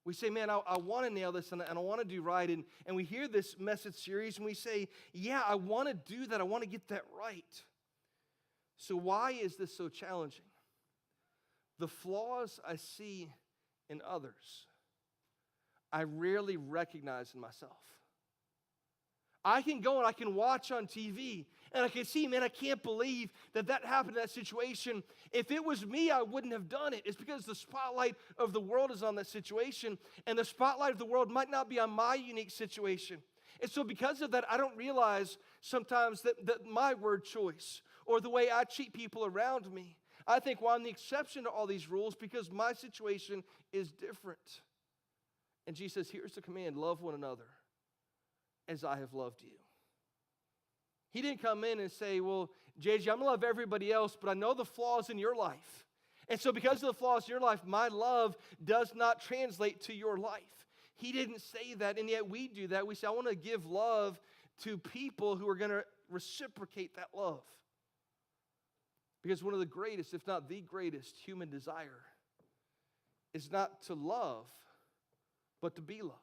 We say, man, I want to nail this and I want to do right. And we hear this message series and we say, yeah, I want to do that. I want to get that right. So why is this so challenging? The flaws I see in others, I rarely recognize in myself. I can go and I can watch on TV and I can see, man, I can't believe that happened in that situation. If it was me, I wouldn't have done it. It's because the spotlight of the world is on that situation, and the spotlight of the world might not be on my unique situation. And so because of that, I don't realize sometimes that my word choice or the way I treat people around me, I think, well, I'm the exception to all these rules because my situation is different. And Jesus says, here's the command, love one another as I have loved you. He didn't come in and say, well, JJ, I'm going to love everybody else, but I know the flaws in your life. And so because of the flaws in your life, my love does not translate to your life. He didn't say that, and yet we do that. We say, I want to give love to people who are going to reciprocate that love. Because one of the greatest, if not the greatest, human desire is not to love, but to be loved.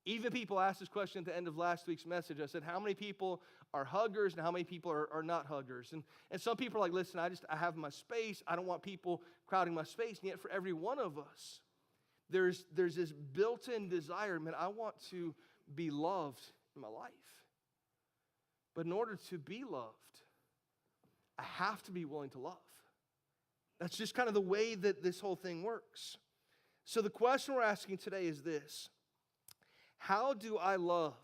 Even people asked this question at the end of last week's message. I said, how many people are huggers and how many people are not huggers? And some people are like, listen, I have my space. I don't want people crowding my space. And yet for every one of us, there's this built-in desire, man, I want to be loved in my life. But in order to be loved, I have to be willing to love. That's just kind of the way that this whole thing works. So the question we're asking today is this. How do I love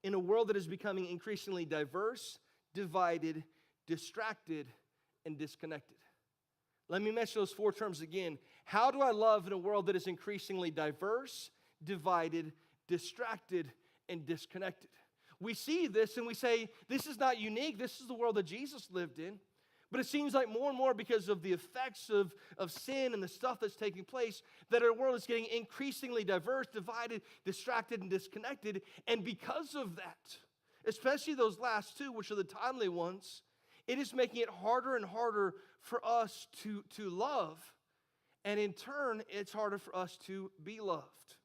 in a world that is becoming increasingly diverse, divided, distracted, and disconnected? Let me mention those four terms again. How do I love in a world that is increasingly diverse, divided, distracted, and disconnected? We see this and we say, this is not unique. This is the world that Jesus lived in. But it seems like more and more because of the effects of sin and the stuff that's taking place, that our world is getting increasingly diverse, divided, distracted, and disconnected. And because of that, especially those last two, which are the timely ones, it is making it harder and harder for us to love. And in turn, it's harder for us to be loved.